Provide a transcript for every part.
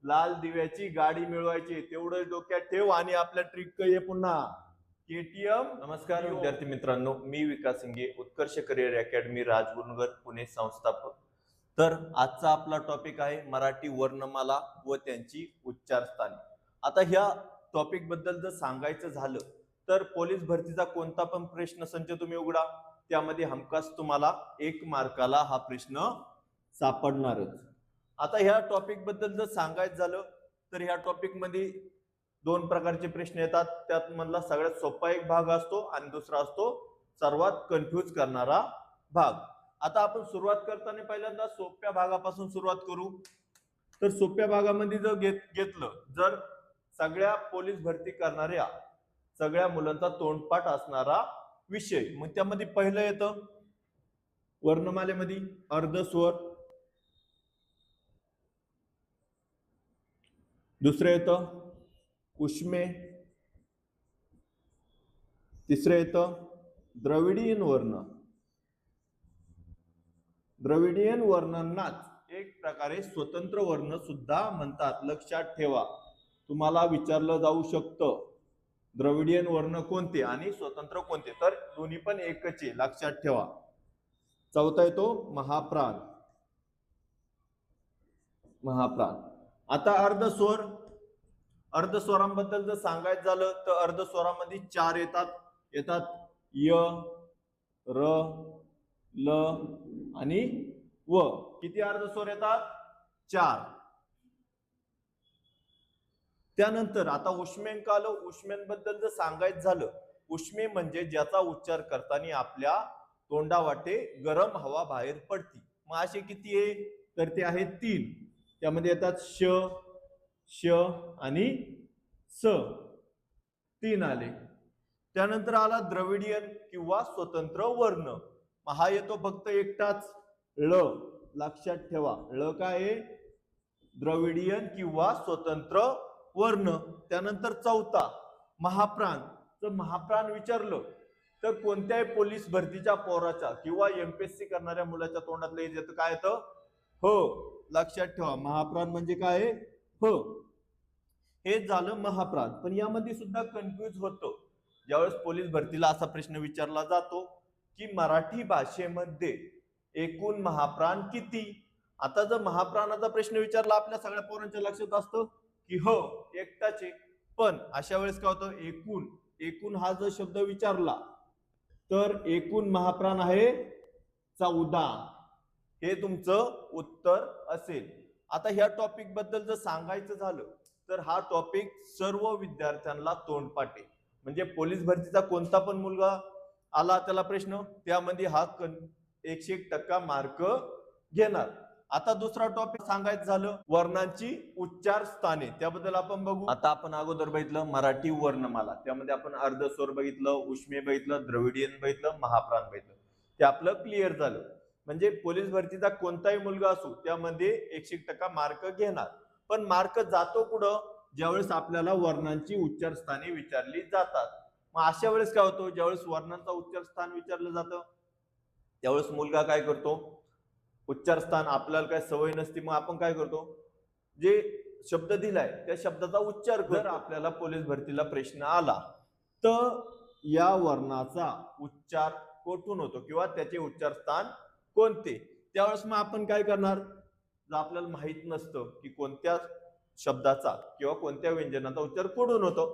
लाल दिव्याची गाडी मिळवायची, तेवढं डोक्यात ठेव. आणि आपल्या ट्रिक ये पुन्हा केटीएम. नमस्कार विद्यार्थी मित्रांनो, मी विकास सिंगे, उत्कर्ष करिअर अकॅडमी, राजगुरुनगर, पुणे संस्थापक. तर आजचा आपला टॉपिक आहे मराठी वर्णमाला व त्यांची उच्चार स्थाने. आता ह्या टॉपिक बद्दल जर सांगायचं झालं तर पोलीस भरतीचा कोणता पण प्रश्न संच तुम्ही उघडा, त्यामध्ये हमखास तुम्हाला 1 मार्काला हा प्रश्न सापडणारच. आता ह्या टॉपिक बद्दल जर सांगायचं झालं तर ह्या टॉपिक मध्ये 2 प्रकारचे प्रश्न येतात. त्यात मधला सगळ्यात सोपा एक भाग असतो आणि दुसरा असतो सर्वात कन्फ्यूज करणारा भाग. आता आपण सुरुवात करताना पहिल्यांदा सोप्या भागापासून सुरुवात करू. तर सोप्या भागामध्ये जर घेतलं, जर सगळ्या पोलीस भरती करणाऱ्या सगळ्या मुलांचा तोंडपाठ असणारा विषय, मग त्यामध्ये पहिलं येतं वर्णमालेमध्ये अर्धस्वर, दुसरं येतं उष्मे, तिसरं येतं द्रविडीयन वर्ण. द्रविडीयन वर्णांनाच एक प्रकारे स्वतंत्र वर्ण सुद्धा म्हणतात, लक्षात ठेवा. तुम्हाला विचारलं जाऊ शकतं द्रविडीयन वर्ण कोणते आणि स्वतंत्र कोणते, तर दोन्ही पण एकच आहे, लक्षात ठेवा. चौथा येतो महाप्राण. महाप्राण. आता अर्धस्वर. अर्धस्वरांबद्दल जर सांगायचं झालं तर अर्धस्वरामध्ये 4 येतात य, र, ल आणि व. किती अर्धस्वर येतात? 4. त्यानंतर आता उष्मेंक आलं. उष्मेंबद्दल जर सांगायचं झालं, उष्मे म्हणजे ज्याचा उच्चार करताना आपल्या तोंडावाटे गरम हवा बाहेर पडती. मग असे किती आहे? तर ते आहेत 3. त्यामध्ये येतात श, श आणि स. 3 आले. त्यानंतर आला द्रविडियन किंवा स्वतंत्र वर्ण. हा येतो फक्त एकटाच ळ. लक्षात ठेवा, ळ काय आहे? द्रविडियन किंवा स्वतंत्र वर्ण. त्यानंतर चौथा महाप्राण. जर महाप्राण विचारलं तर कोणत्याही पोलीस भरतीच्या पोराच्या किंवा एमपीएससी करणाऱ्या मुलाच्या तोंडातलं येतं काय येतं? हो. लक्षात ठेवा, महाप्राण म्हणजे काय? हो. हे झालं महाप्राण. पण यामध्ये सुद्धा कन्फ्यूज होतो ज्यावेळेस पोलीस भरतीला असा प्रश्न विचारला जातो की मराठी भाषेमध्ये एकूण महाप्राण किती. आता जर महाप्राणाचा प्रश्न विचारला, आपल्या सगळ्या पोरांच्या लक्षात असतं की हो एकटाच आहे. पण अशा वेळेस काय होतं, एकूण एकूण हा जर शब्द विचारला तर एकूण महाप्राण आहे 14. हे तुमचं उत्तर असेल. आता ह्या टॉपिक बद्दल जर सांगायचं झालं तर हा टॉपिक सर्व विद्यार्थ्यांना तोंडपाठ आहे. म्हणजे पोलीस भरतीचा कोणता पण मुलगा आला त्याला प्रश्न, त्यामध्ये हा 101% मार्क घेणार. आता दुसरा टॉपिक सांगायचं झालं वर्णांची उच्चार स्थाने, त्याबद्दल आपण बघू. आता आपण अगोदर बघितलं मराठी वर्णमाला, त्यामध्ये आपण अर्धस्वर बघितलं, उष्मे बघितलं, द्रविडियन बघितलं, महाप्राण बघितलं. ते आपलं क्लिअर झालं. म्हणजे पोलीस भरतीचा कोणताही मुलगा असो त्यामध्ये 101% मार्क घेणार. पण मार्क जातो कुठं? ज्यावेळेस आपल्याला वर्णांची उच्चार स्थाने विचारली जातात. मग अशा वेळेस काय होतं, ज्यावेळेस वर्णांचा उच्चार स्थान विचारलं जातं त्यावेळेस मुलगा काय करतो, उच्चार स्थान आपल्याला काय सवय नसते, मग आपण काय करतो, जे शब्द दिलाय त्या शब्दाचा उच्चार करतो. जर आपल्याला पोलीस भरतीला प्रश्न आला तर या वर्णाचा उच्चार कोठून होतो किंवा त्याचे उच्चार स्थान कोणते, त्यावेळेस मग आपण काय करणार, जर आपल्याला माहित नसतं की कोणत्या शब्दाचा किंवा कोणत्या व्यंजनाचा उच्चार कुठून होतो,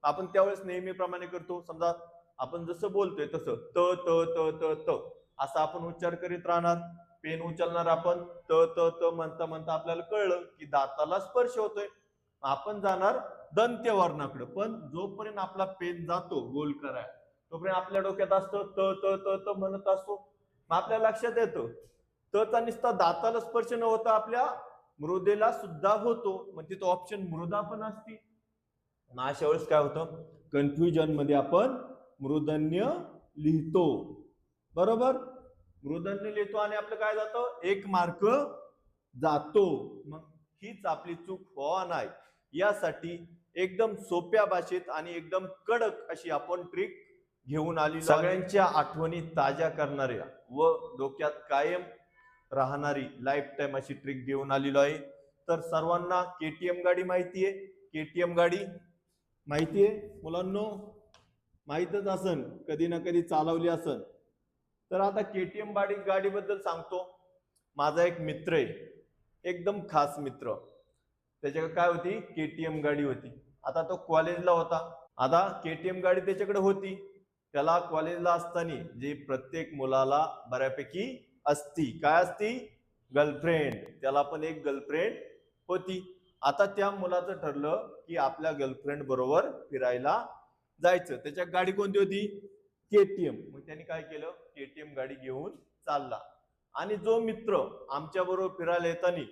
आपण त्यावेळेस नेहमीप्रमाणे करतो. समजा आपण जसं बोलतोय तसं त त त त त असा आपण उच्चार करीत राहणार. पेन उचलणार आपण, त त त म्हणता म्हणता आपल्याला कळलं की दाताला स्पर्श होतोय, आपण जाणार दंत्य वर्णाकडे. पण जोपर्यंत आपला पेन जातो गोल कराय तोपर्यंत आपल्या डोक्यात असतं त त त त म्हणत असतो. मग आपल्या लक्षात येतं तचा नुसता दाताला स्पर्श न होता आपल्या मृदेला सुद्धा होतो. मग तिथं ऑप्शन मृदा पण असती. मग अशा वेळेस काय होतं, कन्फ्युजन मध्ये आपण मूर्धन्य लिहितो. बरोबर, मूर्धन्य लिहितो आणि आपलं काय जातं, 1 मार्क जातो. मग हीच आपली चूक व्हावा नाही यासाठी एकदम सोप्या भाषेत आणि एकदम कडक अशी आपण ट्रिक घेऊन आली, सगळ्यांच्या आठवणी ताज्या करणाऱ्या व डोक्यात कायम राहणारी लाईफ टाइम अशी ट्रिक घेऊन आलेलो आहे. तर सर्वांना केटीएम गाडी माहितीये. केटीएम गाडी माहितीये मुलांनो, माहितच असन, कधी ना कधी चालवली असन. तर आता केटीएम गाडीबद्दल सांगतो. माझा एक मित्र आहे, एकदम खास मित्र. त्याच्याकडे काय होती, केटीएम गाडी होती. आता तो कॉलेजला होता. आता केटीएम गाडी त्याच्याकडे होती. त्याला कॉलेजला असताना जे प्रत्येक मुलाला बऱ्यापैकी असती, काय असती, गर्लफ्रेंड. त्याला पण एक गर्लफ्रेंड होती. आता त्या मुलाचं ठरलं की आपल्या गर्लफ्रेंड बरोबर फिरायला जायचं. त्याच्या गाडी कोणती होती, केटीएम. मग त्यांनी काय केलं, केटीएम गाडी घेऊन चालला. आणि जो मित्र आमच्या बरोबर फिरायला येताना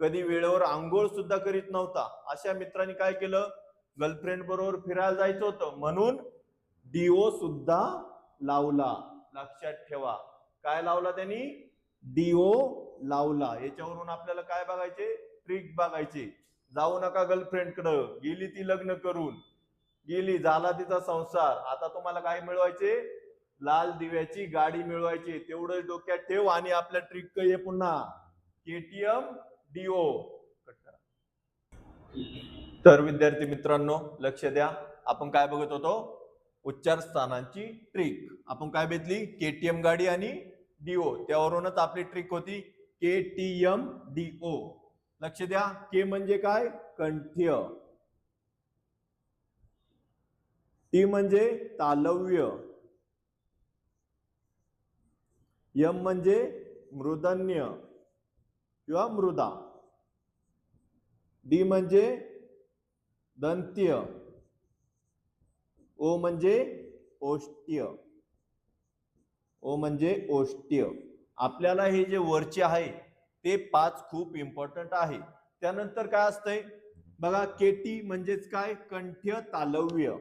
कधी वेळेवर आंघोळ सुद्धा करीत नव्हता, अशा मित्रांनी काय केलं, गर्लफ्रेंड बरोबर फिरायला जायचं होतं म्हणून डीओ सुद्धा लावला. लक्षात ठेवा, काय लावला त्यांनी, डीओ लावला. याच्यावरून आपल्याला काय बघायचे, ट्रिक बघायचे. जाऊ नका गर्लफ्रेंड कडे, गेली ती लग्न करून, गेली, झाला तिचा संसार. आता तुम्हाला काय मिळवायचे, लाल दिव्याची गाडी मिळवायची. तेवढं डोक्यात ठेव. आणि आपल्या ट्रिक ये पुन्हा, केटीएम डीओ. तर विद्यार्थी मित्रांनो लक्ष द्या, आपण काय बघत होतो, उच्चार स्थानांची ट्रिक. आपण काय भेटली, केटीएम गाडी आणि डीओ. त्यावरूनच आपली ट्रिक होती केटीएम डीओ. लक्ष द्या, के म्हणजे काय, कंठ्य. टी म्हणजे तालव्य. यम म्हणजे मृदन्य किंवा मृदा. डी म्हणजे दंत्य. ओ म्हणजे ओष्ठ्य. ओ म्हणजे ओष्ठ्य. आपल्याला हे जे वरचे आहे ते 5 खूप इम्पॉर्टंट आहे. त्यानंतर काय असतंय बघा, केटी म्हणजेच काय, कंठ्य तालव्य.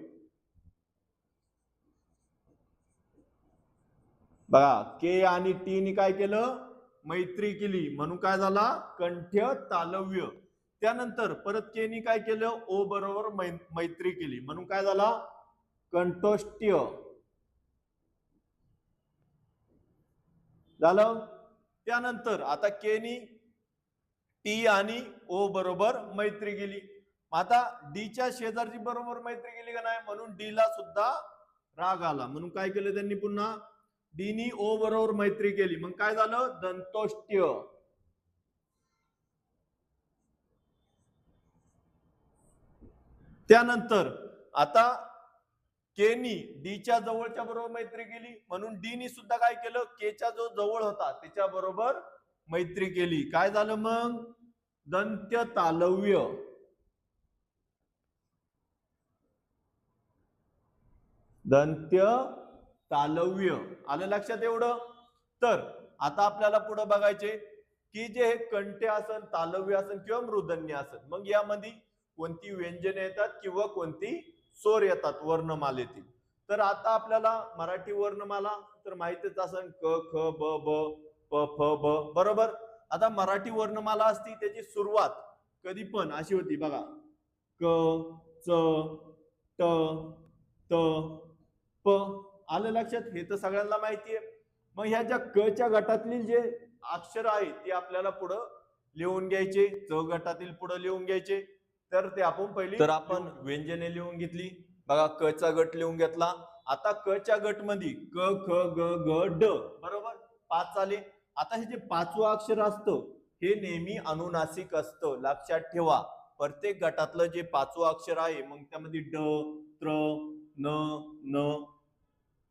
बघा, के आणि टी ने काय केलं, मैत्री केली म्हणून काय झाला, कंठ्य तालव्य. त्यानंतर परत के नी काय केलं, ओ बरोबर मैत्री केली म्हणून काय झाला, कंठोष्ठ्य झालं. त्यानंतर आता के नी टी आणि ओ बरोबर मैत्री केली. आता डीच्या शेजारची बरोबर मैत्री केली का नाही, म्हणून डी ला सुद्धा राग आला. म्हणून काय केलं त्यांनी, पुन्हा डी नी ओ बरोबर मैत्री केली. मग काय झालं, दंतोष्ठ्य. त्यानंतर आता के नी डीच्या जवळच्या बरोबर मैत्री केली म्हणून डी नी सुद्धा काय केलं, केच्या जो जवळ होता त्याच्या बरोबर मैत्री केली. काय झालं मग, दंत्य तालव्य. दंत्य तालव्य आलं लक्षात एवढं. तर आता आपल्याला पुढे बघायचे की जे हे कंठ्य असन, तालव्य असन किंवा मृदन्य असन, मग यामध्ये कोणती व्यंजने येतात किंवा कोणती स्वर येतात वर्णमालेतील. तर आता आपल्याला मराठी वर्णमाला तर माहितीच असन, क ख ब ब प फ ब, बरोबर. आता मराठी वर्णमाला असती त्याची सुरुवात कधी पण अशी होती बघा, क च ट त प. आलं लक्षात, हे तर सगळ्यांना माहिती आहे. मग ह्या ज्या क च्या गटातील जे अक्षर आहे ते आपल्याला पुढं लिहून घ्यायचे, च गटातील पुढे लिहून घ्यायचे. तर ते आपण पहिली, तर आपण व्यंजने लिहून घेतली बघा, क चा गट लिहून घेतला. आता क च्या गट मध्ये क ख ग घ ड, बरोबर 5 आले. आता हे जे 5वं अक्षर असतं हे नेहमी अनुनासिक असतं, लक्षात ठेवा. प्रत्येक गटातलं जे 5वं अक्षर आहे मग त्यामध्ये ड, त्र, न, न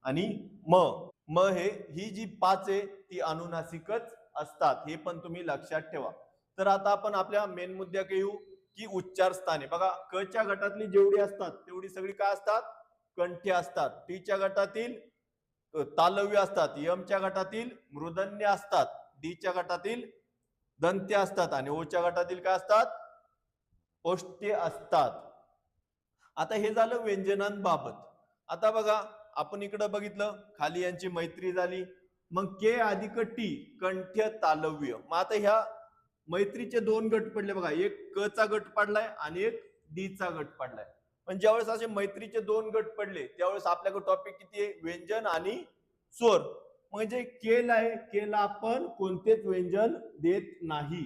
आणि म. म हे ही जी 5 आहे ती अनुनासिकच असतात, हे पण तुम्ही लक्षात ठेवा. तर आता आपण आपल्या मेन मुद्द्याकडे येऊ की उच्चार स्थाने. बघा, क च्या गटातली जेवढी असतात तेवढी सगळी काय असतात, कंठ्य असतात. टी च्या गटातील तालव्य असतात, यम च्या गटातील मृदन्य असतात, डी च्या गटातील दंत्य असतात आणि ओ च्या गटातील काय असतात, ओष्ठ्य असतात. आता हे झालं व्यंजनांबाबत. आता बघा, आपण इकडे बघितलं खाली यांची मैत्री झाली. मग के अधिक टी कंठ्य तालव्य. मग आता ह्या मैत्रीचे 2 गट पडले बघा, एक क चा गट पडलाय आणि एक डी चा गट पडलाय. पण ज्यावेळेस असे मैत्रीचे 2 गट पडले त्यावेळेस आपल्याकडे टॉपिक किती आहे, व्यंजन आणि स्वर. म्हणजे केला आहे, केला आपण कोणतेच व्यंजन देत नाही.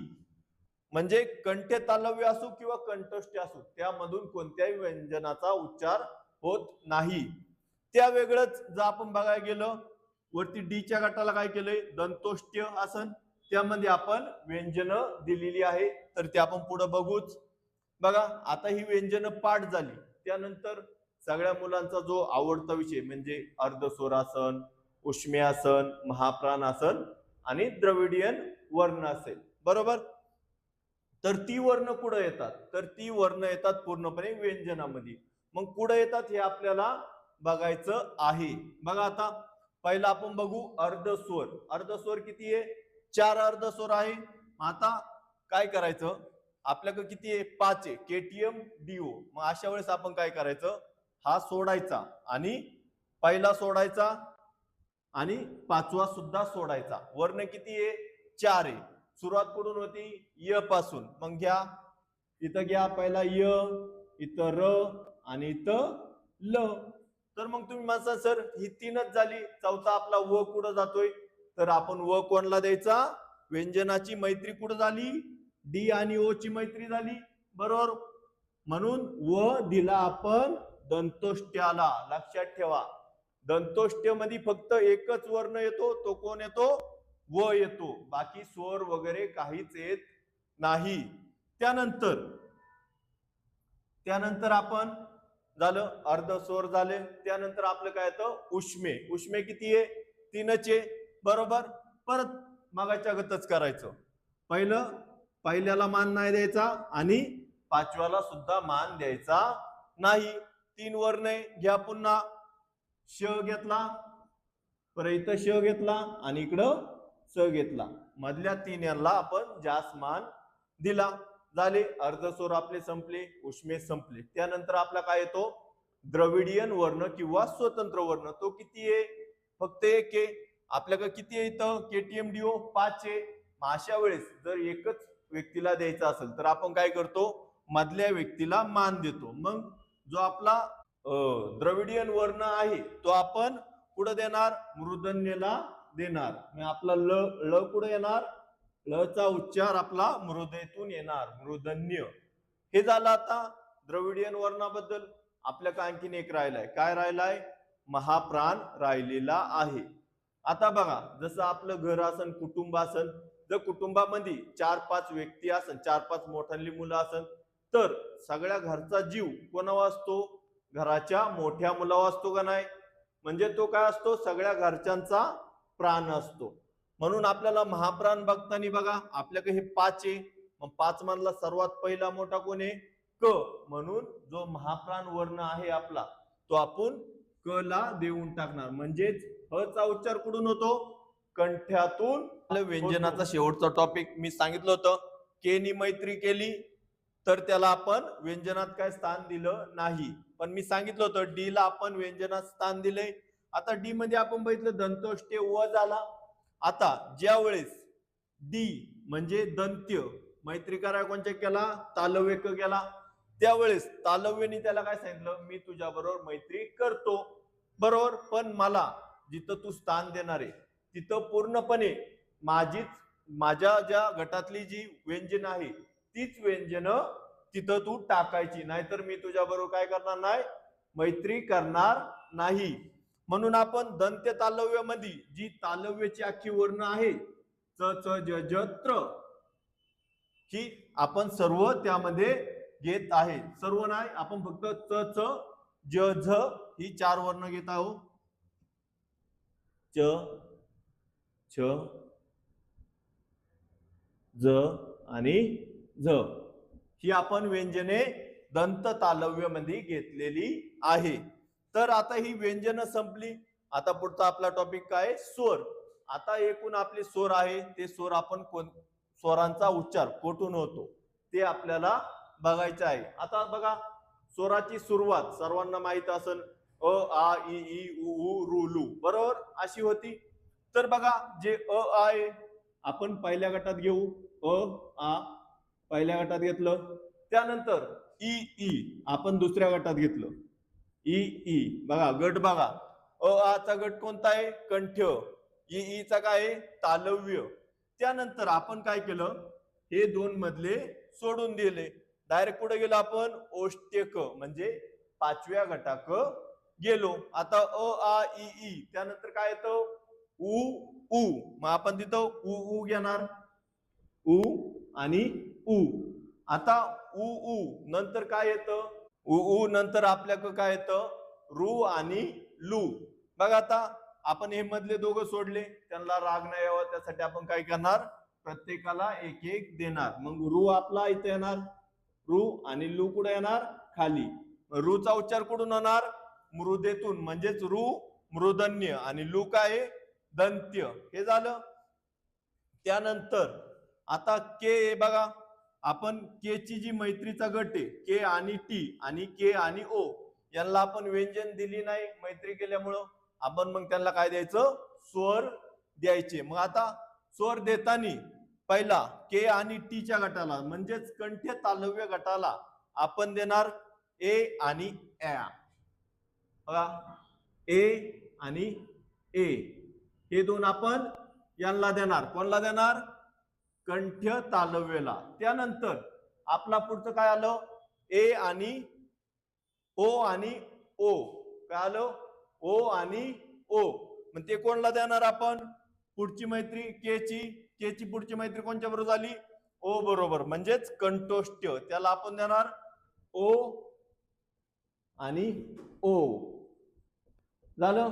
म्हणजे कंठ्य तालव्य असो किंवा कंठस्थ असो, त्यामधून कोणत्याही व्यंजनाचा उच्चार होत नाही. त्या वेगळंच जर आपण बघायला गेलो वरती डीच्या गटाला काय केलंय, दंतोष्ट्य आसन, त्यामध्ये आपण व्यंजन दिलेली आहे, तर ते आपण पुढे बघूच. बघा आता ही व्यंजन पाठ झाली, त्यानंतर सगळ्या मुलांचा जो आवडता विषय म्हणजे अर्धस्वरासन, उष्म्यासन, महाप्राणासन आणि द्रविडियन वर्ण असेल, बरोबर. तर ती वर्ण कुठं येतात, तर ती वर्ण येतात पूर्णपणे व्यंजनामध्ये. मग कुठं येतात हे आपल्याला बघायचं आहे. बघा आता पहिला आपण बघू अर्धस्वर. अर्धस्वर किती आहे, 4 अर्धस्वर आहे. आता काय करायचं, आपल्याकडे किती आहे, 5 आहे, केटीएम डीओ. मग अशा वेळेस आपण काय करायचं, हा सोडायचा आणि पहिला सोडायचा आणि 5वा सुद्धा सोडायचा. वर्ण किती आहे, 4 आहे. सुरुवात कुठून होती, य पासून. मग घ्या, इथं घ्या पहिला य, इथं र आणि इथं ल. तर मग तुम्ही म्हणता सर ही 3च झाली, चौथा आपला व कुठं जातोय, तर आपण व कोणला द्यायचा, व्यंजनाची मैत्री कुठं झाली, डी आणि ओ ची मैत्री झाली, बरोबर. म्हणून व दिला आपण दंतोष्ट्याला. लक्षात ठेवा, दंतोष्ट्य मध्ये फक्त एकच वर्ण येतो, तो कोण येतो, व येतो. बाकी स्वर वगैरे काहीच येत नाही. त्यानंतर आपण झालं अर्धस्वर झाले. त्यानंतर आपलं काय येतं, उष्मे. उष्मे किती आहे, 3च आहे, बरोबर. परत मागाच्या गतच करायचं. पहिल्याला मान नाही द्यायचा आणि 5व्याला सुद्धा मान द्यायचा नाही. 3 वर्ण आहे, घ्या पुन्हा. श घेतला, परत इथं श घेतला आणि इकडं स घेतला. मधल्या 3 यांना आपण जास्त मान दिला. झाले अर्धस्वर आपले संपले, उष्मे संपले. त्यानंतर आपला काय येतो, द्रविडियन वर्ण किंवा स्वतंत्र वर्ण. तो किती आहे, फक्त 1 आहे. आपल्याकडे किती आहे इथं, केटीएम डीओ 5 आहे. अशा वेळेस जर एकच व्यक्तीला द्यायचा असेल तर आपण काय करतो, मधल्या व्यक्तीला मान देतो. मग जो आपला द्रविडियन वर्ण आहे तो आपण कुठं देणार, मूर्धन्यला देणार. मग आपला ल कुठं येणार, ल चा उच्चार आपला मृदेतून येणार, मूर्धन्य. हे झालं आता द्रविडियन वर्णाबद्दल. आपल्याकडे आणखीन एक राहिलाय, काय राहिलाय, महाप्राण राहिलेला आहे. आता बघा, जसं आपलं घर असन, कुटुंब असन, जर कुटुंबामध्ये 4-5 व्यक्ती असन, 4-5 मोठाली मुलं असन, तर सगळ्या घरचा जीव कोणावर असतो, घराच्या मोठ्या मुलावर असतो का नाही. म्हणजे तो काय असतो, सगळ्या घरच्यांचा प्राण असतो. म्हणून आपल्याला महाप्राण बघताना बघा आपल्याकडे हे 5 आहे. मग 5 मधला सर्वात पहिला मोठा कोण आहे, क. म्हणून जो महाप्राण वर्ण आहे आपला तो आपण क ला देऊन टाकणार. म्हणजेच ह चा उच्चार कुठून होतो, कंठ्यातून. व्यंजनाचा शेवटचा टॉपिक मी सांगितलं होतं, के नी मैत्री केली तर त्याला आपण व्यंजनात काय स्थान दिलं नाही. पण मी सांगितलं होतं डी ला आपण व्यंजनात स्थान दिले. आता डी मध्ये आपण बघितलं दंतोष्टे व झाला. आता ज्या वेळेस डी म्हणजे दंत्य मैत्री कराय कोणच्या केला, तालव्य क केला, त्यावेळेस तालव्यनी त्याला काय सांगितलं, मी तुझ्या बरोबर मैत्री करतो, बरोबर. पण मला जिथं तू स्थान देणार आहे तिथं पूर्णपणे माझ्या ज्या गटातली जी व्यंजन आहे तीच व्यंजन तिथं तू टाकायची, नाहीतर मी तुझ्या बरोबर काय करणार नाही, मैत्री करणार नाही. म्हणून आपण दंत्य तालव्य मध्ये जी तालव्याची अख्खी वर्ण आहे च च ज ज त्र, ही आपण सर्व त्यामध्ये घेत आहे. सर्व नाही, आपण फक्त च च ज झ ही 4 वर्ण घेत आहोत. च छ ज आणि झ ही आपण व्यंजने दंत तालव्य मध्ये घेतलेली आहे. तर आता ही व्यंजन संपली. आता पुढचा आपला टॉपिक काय, स्वर. आता एकूण आपले स्वर आहे ते स्वर आपण स्वरांचा उच्चार कुठून होतो ते आपल्याला बघायचं आहे. आता बघा, स्वराची सुरुवात सर्वांना माहित असेल, अ आ इ ई उ ऊ रू लू, बरोबर अशी होती. तर बघा, जे अ आहे आपण पहिल्या गटात घेऊ, अ आ पहिल्या गटात घेतलं. त्यानंतर ई ई आपण दुसऱ्या गटात घेतलं, ई ई. बघा गट बघा, अ आ चा गट कोणता आहे, कंठ. ई ई चा काय आहे, तालव्य. त्यानंतर आपण काय केलं, हे दोन मधले सोडून दिले. डायरेक्ट कुठे गेलो आपण? ओष्टे क म्हणजे 5व्या गटाक गेलो. आता अ आ इ ई त्यानंतर काय येतं? उ उ. मग आपण तिथं उ उ घेणार, उ आणि उ. आता उ उ नंतर काय येतं? उ उ नंतर आपल्याकडे काय येतं? रू आणि लू. बघा आता आपण हे मधले दोघं सोडले, त्यांना राग नाही यावा त्यासाठी आपण काय करणार? प्रत्येकाला एक एक देणार. मग रू आपला इथे येणार, रू आणि लू कुठे येणार? खाली. रूचा उच्चार कुठून होणार? मृदेतून, म्हणजेच रू मृदन्य आणि लू काय? दंत्य. हे झालं. त्यानंतर आता के बघा, आपण के ची जी मैत्रीचा गट आहे, के आणि टी आणि के आणि ओ, यांना आपण व्यंजन दिली नाही मैत्री केल्यामुळं. आपण मग त्यांना काय द्यायचं? स्वर द्यायचे. मग आता स्वर देताना पहिला के आणि टी च्या गटाला म्हणजेच कंठ्य तालव्य गटाला आपण देणार ए आणि ए. बघा, ए आणि ए हे दोन आपण यांना देणार. कोणला देणार? कंठ्य तालव्यला. त्यानंतर आपला पुढचं काय आलं? ए आणि ओ आणि ओ. काय आलं? ओ आणि ओ. मग ते कोणला देणार आपण? पुढची मैत्री के ची पुढची मैत्री कोणच्या बरोबर झाली? ओ बरोबर, म्हणजेच कंठोष्ठ्य. त्याला आपण देणार ओ आणि ओ. झालं.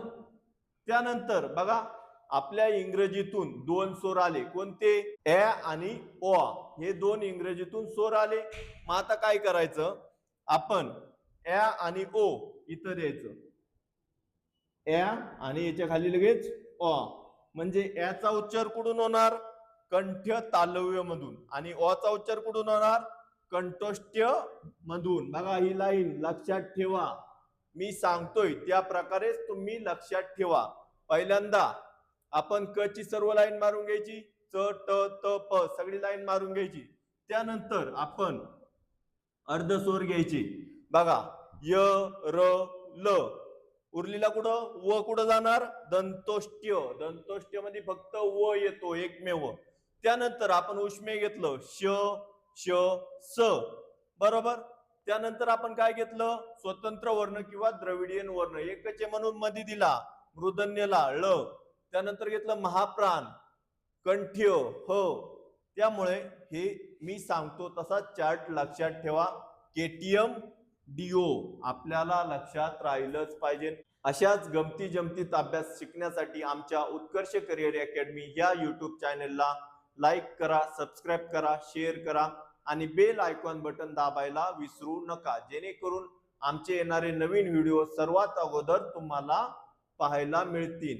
त्यानंतर बघा, आपल्या इंग्रजीतून दोन स्वर आले. कोणते? ए आणि ओ. हे दोन इंग्रजीतून स्वर आले. मग आता काय करायचं? आपण ए आणि ओ इथं द्यायचं, ए आणि याच्या खाली लगेच ओ. म्हणजे एचा उच्चार कुठून होणार? कंठ्य तालव्य मधून. आणि ओ चा उच्चार कुठून होणार? कंठोष्ठ्य मधून. बघा ही लाईन लक्षात ठेवा. मी सांगतोय त्या प्रकारेच तुम्ही लक्षात ठेवा. पहिल्यांदा आपण क ची सर्व लाईन मारून घ्यायची, च ट त प सगळी लाईन मारून घ्यायची. त्यानंतर आपण अर्धस्वर घ्यायचे. बघा, य र ल. उरलेला कुठं? व कुठं जाणार? दंतोष्ठ्य. दंतोष्ठ्य मध्ये फक्त व येतो एकमेव. त्यानंतर आपण उष्मे घेतलं, श श स. बरोबर. त्यानंतर आपण काय घेतलं? स्वतंत्र वर्ण किंवा द्रविडियन वर्ण एकच म्हणून मध्ये दिला, मृदन्यला ळ. त्यानंतर घेतलं महाप्राण, कंठ्य ह. त्यामुळे हे मी सांगतो तसा चार्ट लक्षात ठेवा. केटीएम डीओ आपल्याला लक्षात राहिलंच पाहिजे. अशाच गमती जमतीत अभ्यास शिकण्यासाठी आमच्या उत्कर्ष करिअर अकॅडमी या युट्यूब चॅनलला लाईक करा, सबस्क्राईब करा, शेअर करा आणि बेल आयकॉन बटन दाबायला विसरू नका, जेणेकरून आमचे येणारे नवीन व्हिडिओ सर्वात अगोदर तुम्हाला पाहायला मिळतील.